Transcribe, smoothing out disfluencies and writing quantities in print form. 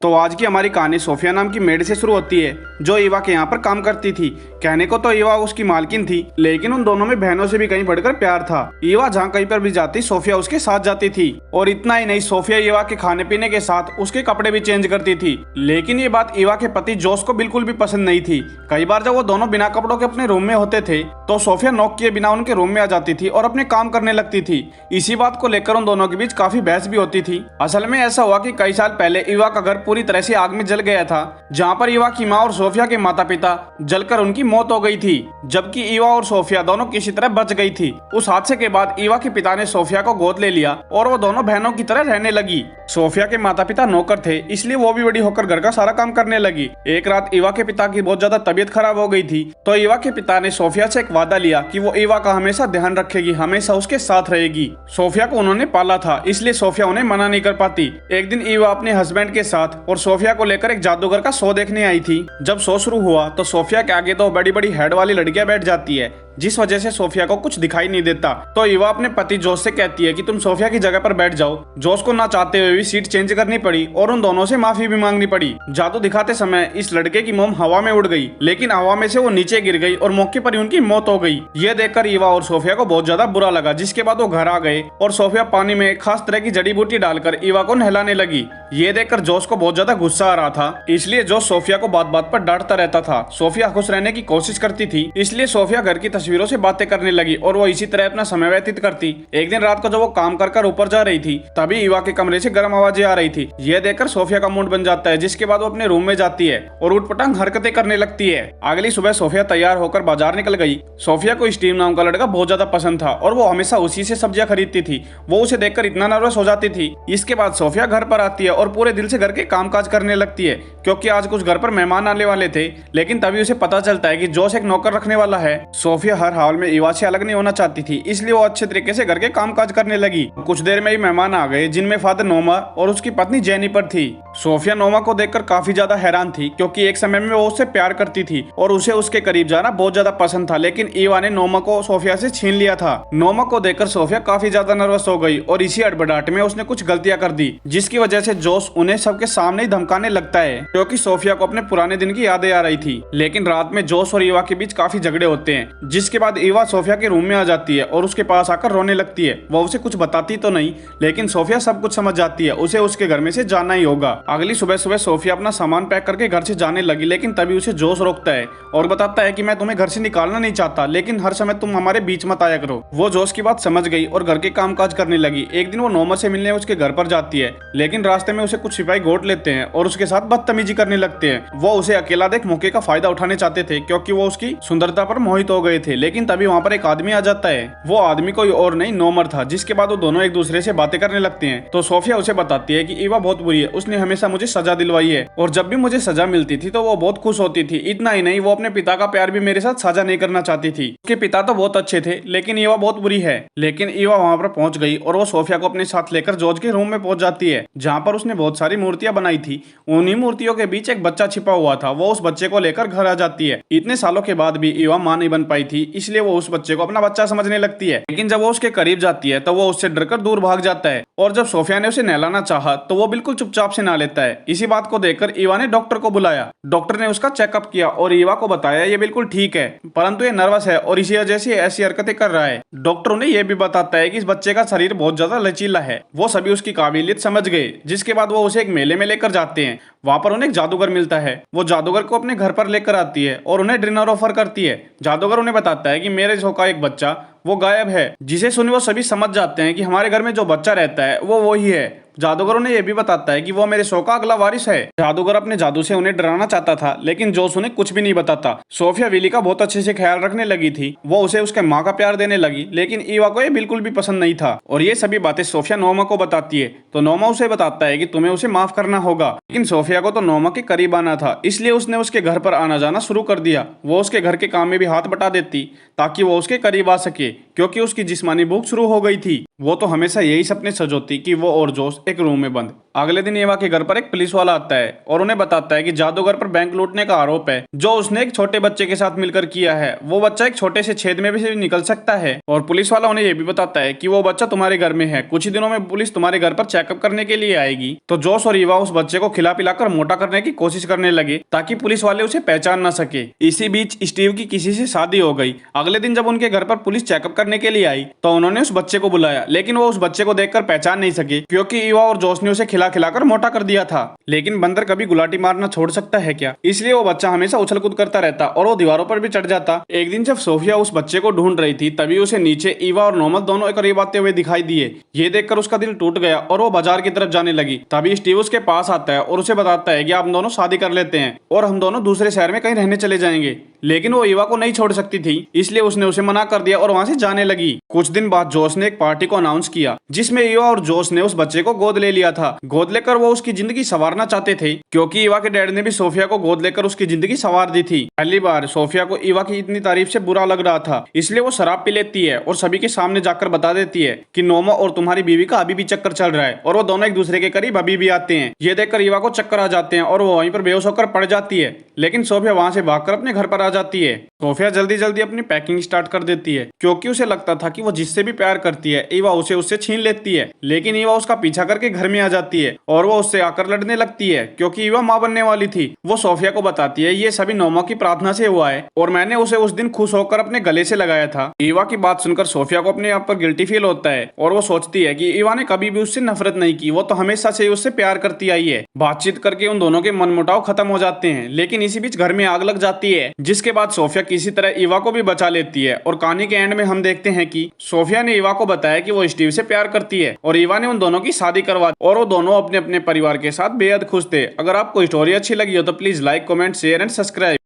तो आज की हमारी कहानी सोफिया नाम की मेड से शुरू होती है, जो ईवा के यहाँ पर काम करती थी। कहने को तो ईवा उसकी मालकिन थी, लेकिन उन दोनों में बहनों से भी कहीं बढ़कर प्यार था। ईवा जहाँ कहीं पर भी जाती, सोफिया उसके साथ जाती थी। और इतना ही नहीं, सोफिया ईवा के खाने पीने के साथ उसके कपड़े भी चेंज करती थी। लेकिन ये बात ईवा के पति जोश को बिल्कुल भी पसंद नहीं थी। कई बार जब वो दोनों बिना कपड़ों के अपने रूम में होते थे, तो सोफिया नॉक किए बिना उनके रूम में आ जाती थी और अपने काम करने लगती थी। इसी बात को लेकर उन दोनों के बीच काफी बहस भी होती थी। असल में ऐसा हुआ कि कई साल पहले ईवा का घर पूरी तरह से आग में जल गया था, जहां पर ईवा की माँ और सोफिया के माता पिता जलकर उनकी मौत हो गई थी, जबकि ईवा और सोफिया दोनों किसी तरह बच गई थी। उस हादसे के बाद ईवा के पिता ने सोफिया को गोद ले लिया और वो दोनों बहनों की तरह रहने लगी। सोफिया के माता पिता नौकर थे, इसलिए वो भी बड़ी होकर घर का सारा काम करने लगी। एक रात ईवा के पिता की बहुत ज्यादा तबीयत खराब हो गई थी, तो ईवा के पिता ने सोफिया से एक वादा लिया कि वो ईवा का हमेशा ध्यान रखेगी, हमेशा उसके साथ रहेगी। सोफिया को उन्होंने पाला था, इसलिए सोफिया उन्हें मना नहीं कर पाती। एक दिन ईवा अपने हस्बैंड के साथ और सोफिया को लेकर एक जादूगर का शो देखने आई थी। जब शो शुरू हुआ तो सोफिया के आगे दो बड़ी बड़ी हेड वाली लड़कियां बैठ जाती है, जिस वजह से सोफिया को कुछ दिखाई नहीं देता। तो ईवा अपने पति जोश से कहती है कि तुम सोफिया की जगह पर बैठ जाओ। जोश को ना चाहते हुए भी सीट चेंज करनी पड़ी और उन दोनों से माफी भी मांगनी पड़ी। जादू दिखाते समय इस लड़के की मोम हवा में उड़ गई, लेकिन हवा में से वो नीचे गिर गई और मौके पर ही उनकी मौत हो गई। ये देखकर ईवा और सोफिया को बहुत ज्यादा बुरा लगा, जिसके बाद वो घर आ गए और सोफिया पानी में खास तरह की जड़ी बूटी डालकर ईवा को नहलाने लगी। ये देखकर जोश को बहुत ज्यादा गुस्सा आ रहा था, इसलिए जोश सोफिया को बात बात पर डांटता रहता था। सोफिया खुश रहने की कोशिश करती थी, इसलिए सोफिया घर की तस्वीरों से बातें करने लगी और वो इसी तरह अपना समय व्यतीत करती। एक दिन रात को जब वो काम कर ऊपर जा रही थी, तभी ईवा के कमरे से गर्म आवाजें आ रही थी। यह देखकर सोफिया का मूड बन जाता है, जिसके बाद वो अपने रूम में जाती है और उठपटांग हरकतें करने लगती है। अगली सुबह सोफिया तैयार होकर बाजार निकल गई। सोफिया को स्टीव नाम का लड़का बहुत ज्यादा पसंद था और वो हमेशा उसी से सब्जियां खरीदती थी। वो उसे देखकर इतना नर्वस हो जाती थी। इसके बाद सोफिया घर पर आती है और पूरे दिल से घर के कामकाज करने लगती है, क्योंकि आज कुछ घर पर मेहमान आने वाले थे। लेकिन तभी उसे पता चलता है कि जोश एक नौकर रखने वाला है। सोफिया हर हाल में ईवा से अलग नहीं होना चाहती थी, इसलिए वो अच्छे तरीके से घर के कामकाज करने लगी। कुछ देर में ही मेहमान आ गए, जिनमें फादर नोमा और उसकी पत्नी जेनिफर थी। सोफिया नोमा को देखकर काफी ज्यादा हैरान थी, क्योंकि एक समय में वो उससे प्यार करती थी और उसे उसके करीब जाना बहुत ज्यादा पसंद था। लेकिन ईवा ने नोमा को सोफिया से छीन लिया था। नोमा को देखकर सोफिया काफी ज्यादा नर्वस हो गई और इसी अड़बड़ाहट में उसने कुछ गलतियां कर दी, जिसकी वजह से जोश उन्हें सबके सामने ही धमकाने लगता है, क्योंकि सोफिया को अपने पुराने दिन की यादें आ रही थी। लेकिन रात में जोश और ईवा के बीच काफी झगड़े होते हैं, जिसके बाद ईवा सोफिया के रूम में आ जाती है और उसके पास आकर रोने लगती है। वो उसे कुछ बताती तो नहीं, लेकिन सोफिया सब कुछ समझ जाती है, उसे उसके घर में से जाना ही होगा। अगली सुबह सुबह सोफिया अपना सामान पैक करके घर से जाने लगी, लेकिन तभी उसे जोश रोकता है और बताता है कि मैं तुम्हें घर से निकालना नहीं चाहता, लेकिन हर समय तुम हमारे बीच मत आया करो। वो जोश की बात समझ गई और घर के कामकाज करने लगी। एक दिन वो नोमा से मिलने उसके घर पर जाती है, लेकिन रास्ते में उसे कुछ सिपाही गोट लेते हैं और उसके साथ बदतमीजी करने लगते हैं। वो उसे अकेला देख मौके का फायदा उठाने चाहते थे, क्योंकि वो उसकी सुंदरता पर मोहित हो गए थे। लेकिन तभी वहाँ पर एक आदमी आ जाता है। वो आदमी कोई और नहीं, नोमर था, जिसके बाद वो दोनों एक दूसरे से बातें करने लगते हैं। तो सोफिया उसे बताती है कि ईवा बहुत बुरी है, उसने हमेशा मुझे सजा दिलवाई है और जब भी मुझे सजा मिलती थी तो वो बहुत खुश होती थी। इतना ही नहीं, वो अपने पिता का प्यार भी मेरे साथ साझा नहीं करना चाहती थी। उसके पिता तो बहुत अच्छे थे, लेकिन ईवा बहुत बुरी है। लेकिन ईवा वहाँ पर पहुंच गई और वो सोफिया को अपने साथ लेकर जॉर्ज के रूम में पहुंच जाती है, जहाँ पर उसने बहुत सारी मूर्तियां बनाई थी। उन्हीं मूर्तियों के बीच एक बच्चा छिपा हुआ था। वो उस बच्चे को लेकर घर आ जाती है। इतने सालों के बाद भी ईवा माँ नहीं बन पाई थी, इसलिए वो उस बच्चे को अपना बच्चा समझने लगती है। लेकिन जब वो उसके करीब जाती है तो वो उससे डरकर दूर भाग जाता है और जब सोफिया ने उसे नहलाना चाहा तो वो बिल्कुल चुपचाप से नहा लेता है। इसी बात को देखकर ईवा ने डॉक्टर को बुलाया। डॉक्टर ने उसका चेकअप किया और ईवा को बताया ये बिल्कुल ठीक है, परंतु ये नर्वस है और इसी वजह से ऐसी हरकतें कर रहा है। डॉक्टर उन्हें यह भी बताता है कि इस बच्चे का शरीर बहुत ज्यादा लचीला है। वो सभी उसकी काबिलियत समझ गए, जिसके बाद वो उसे एक मेले में लेकर जाते हैं। वहां पर उन्हें एक जादूगर मिलता है। वो जादूगर को अपने घर पर लेकर आती है और उन्हें डिनर ऑफर करती है। जादूगर उन्हें बताता है कि मेरे शो का एक बच्चा वो गायब है, जिसे सुन वो सभी समझ जाते हैं कि हमारे घर में जो बच्चा रहता है वो ही है। जादूगर उन्हें यह भी बताता है कि वो मेरे शो का अगला वारिस है। जादूगर अपने जादू से उन्हें डराना चाहता था, लेकिन जोश उन्हें कुछ भी नहीं बताता। सोफिया विली का बहुत अच्छे से ख्याल रखने लगी थी। वो उसे उसके माँ का प्यार देने लगी, लेकिन ईवा को ये बिल्कुल भी पसंद नहीं था। और ये सभी बातें सोफिया नोमा को बताती है, तो नोमा उसे बताता है कि तुम्हें उसे माफ करना होगा। लेकिन सोफिया को तो नोमा के करीब आना था, इसलिए उसने उसके घर पर आना जाना शुरू कर दिया। वो उसके घर के काम में भी हाथ बटा देती, ताकि वो उसके करीब आ सके, क्योंकि उसकी जिस्मानी भूख शुरू हो गई थी। वो तो हमेशा यही सपने सजोती कि वो और जोश एक रूम में बंद अगले दिन ईवा के घर पर एक पुलिस वाला आता है और उन्हें बताता है कि जादूगर पर बैंक लूटने का आरोप है जो उसने एक छोटे बच्चे के साथ मिलकर किया है। वो बच्चा एक छोटे से छेद में भी से निकल सकता है और पुलिस वाला उन्हें यह भी बताता है कि वो बच्चा तुम्हारे घर में है, कुछ ही दिनों में पुलिस तुम्हारे घर पर चेकअप करने के लिए आएगी। तो जोश और ईवा उस बच्चे को खिला पिलाकर मोटा करने की कोशिश करने लगे ताकि पुलिस वाले उसे पहचान न सके। इसी बीच स्टीव की किसी से शादी हो गई। अगले दिन जब उनके घर पर पुलिस चेकअप करने के लिए आई तो उन्होंने उस बच्चे को बुलाया, लेकिन वो उस बच्चे को देखकर पहचान नहीं सके क्योंकि ईवा और जोश ने उसे खिला खिलाकर मोटा कर दिया था। लेकिन बंदर कभी गुलाटी मारना छोड़ सकता है क्या? इसलिए वो बच्चा हमेशा उछल कूद करता रहता और वो दीवारों पर भी चढ़ जाता। एक दिन जब सोफिया उस बच्चे को ढूंढ रही थी तभी उसे नीचे ईवा और नॉर्मल दोनों करीब आते हुए दिखाई दिए। ये देखकर उसका दिल टूट गया और वो बाजार की तरफ जाने लगी। तभी स्टीव उसके पास आता है और उसे बताता है कि आप दोनों शादी कर लेते हैं और हम दोनों दूसरे शहर में कहीं रहने चले जाएंगे। लेकिन वो ईवा को नहीं छोड़ सकती थी, इसलिए उसने उसे मना कर दिया और वहां से जाने लगी। कुछ दिन बाद जोश ने एक पार्टी को अनाउंस किया जिसमें ईवा और जोश ने उस बच्चे को गोद ले लिया था। गोद लेकर वो उसकी जिंदगी संवारना चाहते थे क्योंकि ईवा के डैड ने भी सोफिया को गोद लेकर उसकी जिंदगी संवार दी थी। पहली बार सोफिया को ईवा की इतनी तारीफ से बुरा लग रहा था, इसलिए वो शराब पी लेती है और सभी के सामने जाकर बता देती है कि नोमा और तुम्हारी बीवी का अभी भी चक्कर चल रहा है और वो दोनों एक दूसरे के करीब अभी भी आते हैं। ये देखकर ईवा को चक्कर आ जाते हैं और वो वहीं पर बेहोश होकर पड़ जाती है। लेकिन सोफिया वहां से भागकर अपने घर पर आ जाती है। सोफिया जल्दी जल्दी अपनी पैकिंग स्टार्ट कर देती है क्योंकि उसे लगता था कि वो जिससे भी प्यार करती है ईवा उसे उससे छीन लेती है। लेकिन ईवा उसका पीछा करके घर में आ जाती है और वो उससे आकर लड़ने लगती है क्योंकि ईवा मां बनने वाली थी। वो सोफिया को बताती है ये सभी नोमा की प्रार्थना से हुआ है और मैंने उसे उस दिन खुश होकर अपने गले से लगाया था। ईवा की बात सुनकर सोफिया को अपने आप पर गिल्टी फील होता है और वो सोचती है कि ईवा ने कभी भी उससे नफरत नहीं की, वो तो हमेशा से उससे प्यार करती आई है। बातचीत करके उन दोनों के मनमुटाव खत्म हो जाते हैं। लेकिन इसी बीच घर में आग लग जाती है जिसके बाद सोफिया किसी तरह ईवा को भी बचा लेती है और कहानी के एंड में हम देखते हैं कि सोफिया ने ईवा को बताया कि वो स्टीव से प्यार करती है और ईवा ने उन दोनों की शादी करवा दी और वो दोनों अपने अपने परिवार के साथ बेहद खुश थे। अगर आपको स्टोरी अच्छी लगी हो तो please like, comment, share and subscribe.